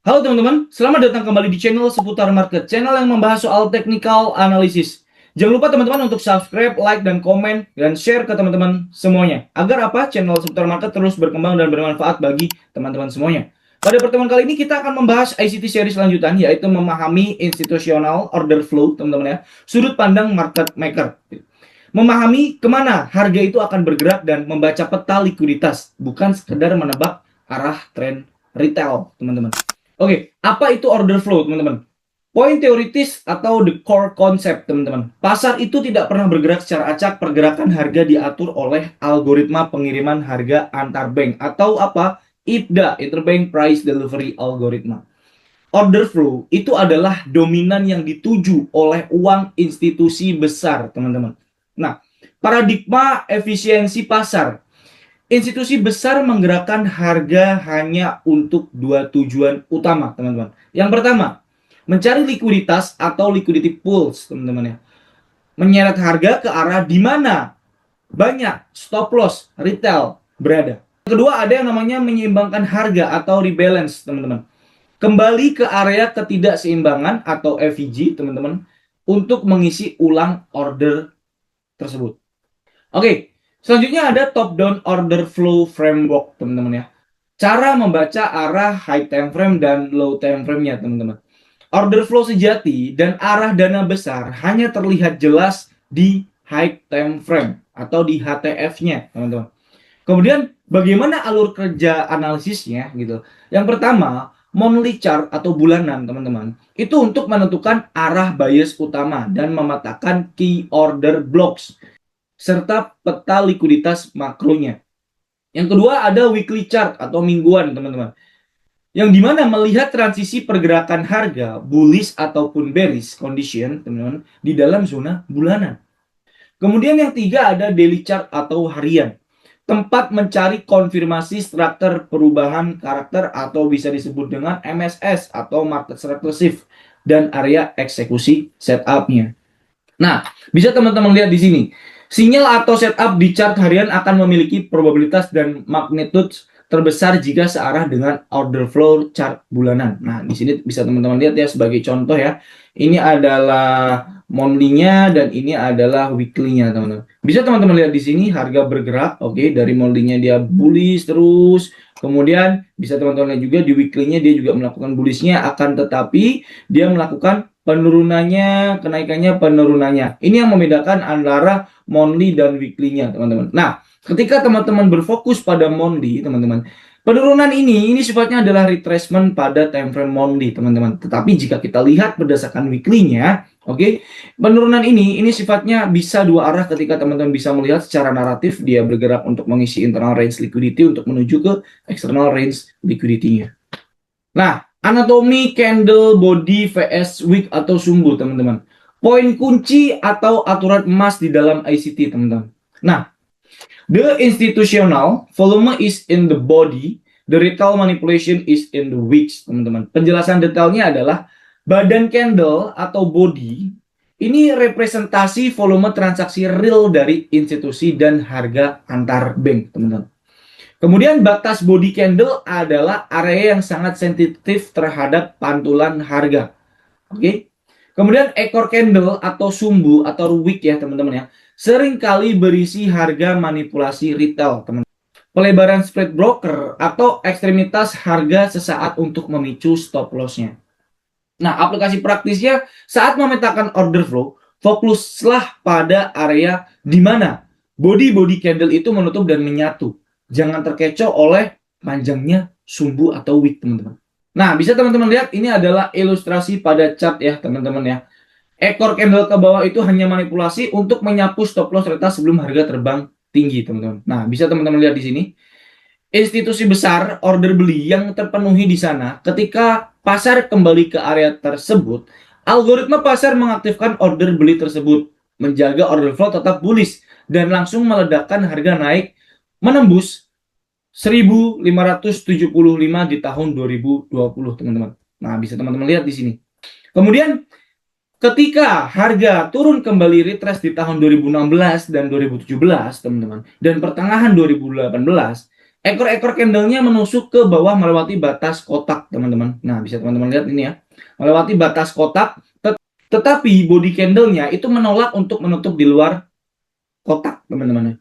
Halo teman-teman, selamat datang kembali di channel seputar market, channel yang membahas soal technical analysis. Jangan lupa teman-teman untuk subscribe, like, dan komen, dan share ke teman-teman semuanya. Agar apa? Channel seputar market terus berkembang dan bermanfaat bagi teman-teman semuanya. Pada pertemuan kali ini kita akan membahas ICT series lanjutan, yaitu memahami institutional order flow, teman-teman ya. Sudut pandang market maker. Memahami kemana harga itu akan bergerak dan membaca peta likuiditas, bukan sekedar menebak arah tren retail, teman-teman. Oke, apa itu order flow, teman-teman? Poin teoritis atau the core concept, teman-teman. Pasar itu tidak pernah bergerak secara acak, pergerakan harga diatur oleh algoritma pengiriman harga antar bank atau apa? IPDA, Interbank Price Delivery Algoritma. Order flow itu adalah dominan yang dituju oleh uang institusi besar, teman-teman. Nah, paradigma efisiensi pasar. Institusi besar menggerakkan harga hanya untuk dua tujuan utama, teman-teman. Yang pertama, mencari likuiditas atau liquidity pools, teman-teman ya. Menyeret harga ke arah di mana banyak stop loss retail berada. Yang kedua, ada yang namanya menyeimbangkan harga atau rebalance, teman-teman. Kembali ke area ketidakseimbangan atau FEG, teman-teman, untuk mengisi ulang order tersebut. Oke, selanjutnya ada top down order flow framework, teman-teman ya. Cara membaca arah high time frame dan low time frame-nya, teman-teman. Order flow sejati dan arah dana besar hanya terlihat jelas di high time frame atau di HTF-nya, teman-teman. Kemudian bagaimana alur kerja analisisnya gitu. Yang pertama, monthly chart atau bulanan, teman-teman. Itu untuk menentukan arah bias utama dan memetakan key order blocks serta peta likuiditas makronya. Yang kedua ada weekly chart atau mingguan, teman-teman. Yang dimana melihat transisi pergerakan harga bullish ataupun bearish condition, teman-teman, di dalam zona bulanan. Kemudian yang tiga ada daily chart atau harian. Tempat mencari konfirmasi struktur perubahan karakter atau bisa disebut dengan MSS atau market structure shift dan area eksekusi setupnya. Nah, bisa teman-teman lihat di sini. Sinyal atau setup di chart harian akan memiliki probabilitas dan magnitude terbesar jika searah dengan order flow chart bulanan. Nah, di sini bisa teman-teman lihat ya sebagai contoh ya. Ini adalah monthly-nya dan ini adalah weekly-nya, teman-teman. Bisa teman-teman lihat di sini harga bergerak, oke, dari monthly-nya dia bullish terus. Kemudian bisa teman-teman lihat juga di weekly-nya dia juga melakukan bullish-nya, akan tetapi dia melakukan penurunannya, kenaikannya, penurunannya. Ini yang membedakan antara monthly dan weekly-nya, teman-teman. Nah, ketika teman-teman berfokus pada monthly, teman-teman, penurunan ini sifatnya adalah retracement pada time frame monthly, teman-teman. Tetapi jika kita lihat berdasarkan weekly-nya, oke, penurunan ini sifatnya bisa dua arah ketika teman-teman bisa melihat secara naratif dia bergerak untuk mengisi internal range liquidity untuk menuju ke external range liquidity-nya. Nah, anatomi candle body vs wick atau sumbu, teman-teman. Poin kunci atau aturan emas di dalam ICT, teman-teman. Nah, the institutional volume is in the body, the retail manipulation is in the wicks, teman-teman. Penjelasan detailnya adalah badan candle atau body ini representasi volume transaksi real dari institusi dan harga antar bank, teman-teman. Kemudian batas body candle adalah area yang sangat sensitif terhadap pantulan harga. Oke. Kemudian ekor candle atau sumbu atau wick ya teman-teman ya, seringkali berisi harga manipulasi retail, teman. Pelebaran spread broker atau ekstremitas harga sesaat untuk memicu stop loss-nya. Nah, aplikasi praktisnya saat memetakan order flow, fokuslah pada area di mana body candle itu menutup dan menyatu. Jangan terkecoh oleh panjangnya sumbu atau wick, teman-teman. Nah, bisa teman-teman lihat ini adalah ilustrasi pada chart ya, teman-teman ya. Ekor candle ke bawah itu hanya manipulasi untuk menyapu stop loss retas sebelum harga terbang tinggi, teman-teman. Nah, bisa teman-teman lihat di sini. Institusi besar order beli yang terpenuhi di sana. Ketika pasar kembali ke area tersebut, algoritma pasar mengaktifkan order beli tersebut, menjaga order flow tetap bullish dan langsung meledakkan harga naik menembus 1575 di tahun 2020, teman-teman. Nah, bisa teman-teman lihat di sini. Kemudian ketika harga turun kembali retrace di tahun 2016 dan 2017, teman-teman, dan pertengahan 2018, ekor-ekor candlenya menusuk ke bawah melewati batas kotak, teman-teman. Nah, bisa teman-teman lihat ini ya. Melewati batas kotak, tetapi body candlenya itu menolak untuk menutup di luar kotak, teman-teman.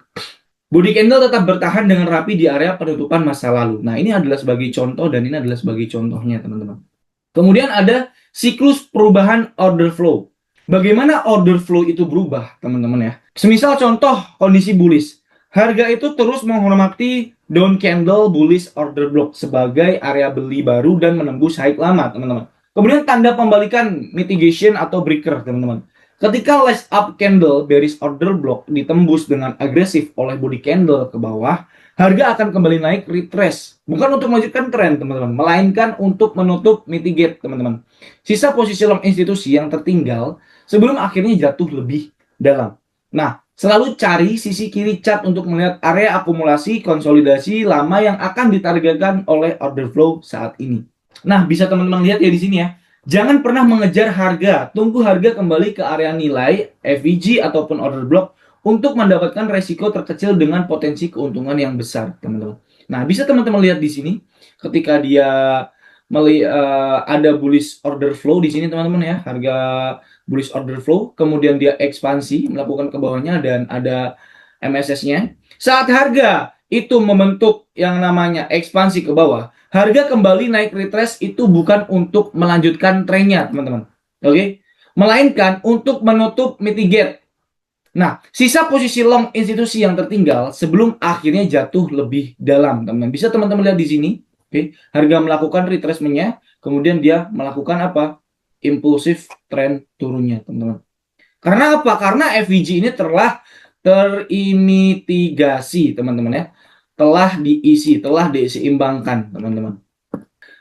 Body candle tetap bertahan dengan rapi di area penutupan masa lalu. Nah, ini adalah sebagai contoh dan ini adalah sebagai contohnya, teman-teman. Kemudian ada siklus perubahan order flow. Bagaimana order flow itu berubah, teman-teman ya? Semisal contoh kondisi bullish. Harga itu terus menghormati down candle bullish order block sebagai area beli baru dan menembus high lama, teman-teman. Kemudian tanda pembalikan mitigation atau breaker, teman-teman. Ketika last up candle bearish order block ditembus dengan agresif oleh body candle ke bawah, harga akan kembali naik retrace. Bukan untuk melanjutkan tren, teman-teman, melainkan untuk menutup mitigate, teman-teman. Sisa posisi long institusi yang tertinggal sebelum akhirnya jatuh lebih dalam. Nah, selalu cari sisi kiri chart untuk melihat area akumulasi konsolidasi lama yang akan ditargetkan oleh order flow saat ini. Nah, bisa teman-teman lihat ya di sini ya. Jangan pernah mengejar harga, tunggu harga kembali ke area nilai, FVG ataupun order block untuk mendapatkan resiko terkecil dengan potensi keuntungan yang besar, teman-teman. Nah, bisa teman-teman lihat di sini ketika dia ada bullish order flow di sini, teman-teman ya, harga bullish order flow, kemudian dia ekspansi melakukan ke bawahnya dan ada MSS-nya. Saat harga itu membentuk yang namanya ekspansi ke bawah, harga kembali naik retrace itu bukan untuk melanjutkan trennya, teman-teman. Oke? Melainkan untuk menutup mitigate. Nah, sisa posisi long institusi yang tertinggal sebelum akhirnya jatuh lebih dalam, teman-teman. Bisa teman-teman lihat di sini. Oke, harga melakukan retracement-nya, kemudian dia melakukan apa? Impulsif trend turunnya, teman-teman. Karena apa? Karena FVG ini telah terimitigasi, teman-teman ya. Telah diisi, telah diseimbangkan, teman-teman.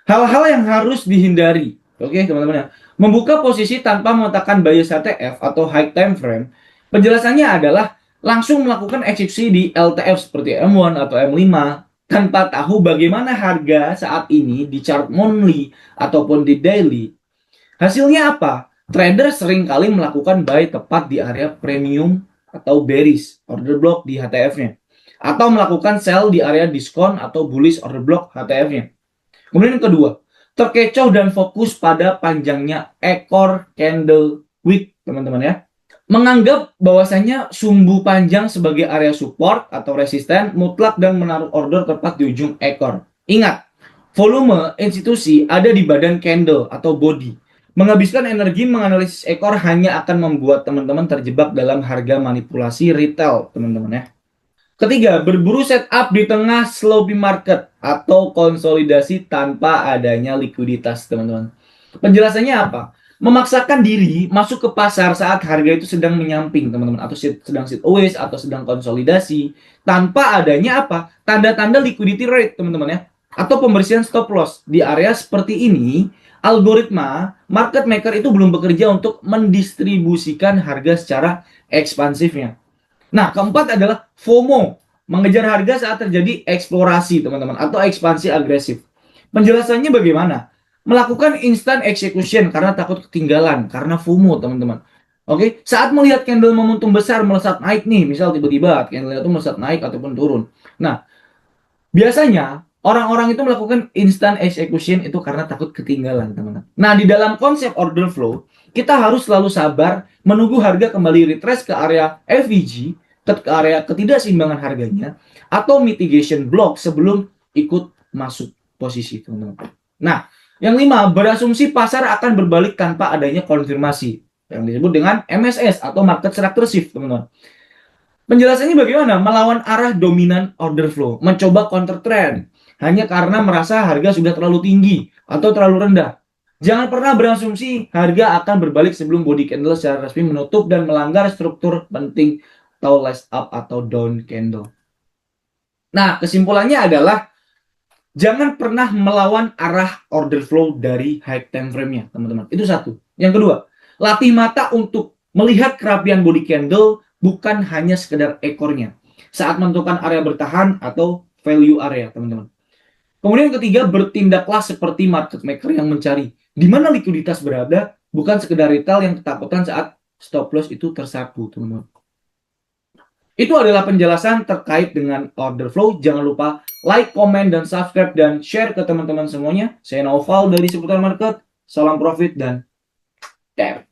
Hal-hal yang harus dihindari, oke teman-teman ya. Membuka posisi tanpa meletakkan bias HTF atau high time frame, penjelasannya adalah langsung melakukan eksekusi di LTF seperti M1 atau M5 tanpa tahu bagaimana harga saat ini di chart monthly ataupun di daily. Hasilnya apa? Trader seringkali melakukan buy tepat di area premium atau bearish order block di HTF-nya, atau melakukan sell di area diskon atau bullish order block HTF-nya. Kemudian yang kedua, terkecoh dan fokus pada panjangnya ekor candle wick, teman-teman ya. Menganggap bahwasanya sumbu panjang sebagai area support atau resisten mutlak dan menaruh order tepat di ujung ekor. Ingat, volume institusi ada di badan candle atau body. Menghabiskan energi menganalisis ekor hanya akan membuat teman-teman terjebak dalam harga manipulasi retail, teman-teman ya. Ketiga, berburu setup di tengah sloppy market atau konsolidasi tanpa adanya likuiditas, teman-teman. Penjelasannya apa? Memaksakan diri masuk ke pasar saat harga itu sedang menyamping, teman-teman, atau sedang sideways atau sedang konsolidasi tanpa adanya apa? Tanda-tanda liquidity rate, teman-teman ya. Atau pembersihan stop loss. Di area seperti ini, algoritma market maker itu belum bekerja untuk mendistribusikan harga secara ekspansifnya. Nah, keempat adalah FOMO, mengejar harga saat terjadi eksplorasi, teman-teman, atau ekspansi agresif. Penjelasannya bagaimana? Melakukan instant execution karena takut ketinggalan, karena FOMO, teman-teman. Oke, saat melihat candle momentum besar melesat naik nih, misal tiba-tiba candle itu melesat naik ataupun turun. Nah, biasanya orang-orang itu melakukan instant execution itu karena takut ketinggalan, teman-teman. Nah, di dalam konsep order flow, kita harus selalu sabar menunggu harga kembali retrace ke area FVG, ke area ketidakseimbangan harganya, atau mitigation block sebelum ikut masuk posisi, teman-teman. Nah, yang lima, berasumsi pasar akan berbalik tanpa adanya konfirmasi, yang disebut dengan MSS atau market structure shift, teman-teman. Penjelasannya bagaimana? Melawan arah dominan order flow, mencoba counter trend hanya karena merasa harga sudah terlalu tinggi atau terlalu rendah. Jangan pernah berasumsi harga akan berbalik sebelum body candle secara resmi menutup dan melanggar struktur penting atau last up atau down candle. Nah, kesimpulannya adalah jangan pernah melawan arah order flow dari high time frame-nya, teman-teman. Itu satu. Yang kedua, latih mata untuk melihat kerapian body candle bukan hanya sekedar ekornya saat menentukan area bertahan atau value area, teman-teman. Kemudian ketiga, bertindaklah seperti market maker yang mencari di mana likuiditas berada, bukan sekedar retail yang ketakutan saat stop loss itu tersapu, teman-teman. Itu adalah penjelasan terkait dengan order flow. Jangan lupa like, komen, dan subscribe, dan share ke teman-teman semuanya. Saya Naufal dari Seputar Market. Salam profit dan care.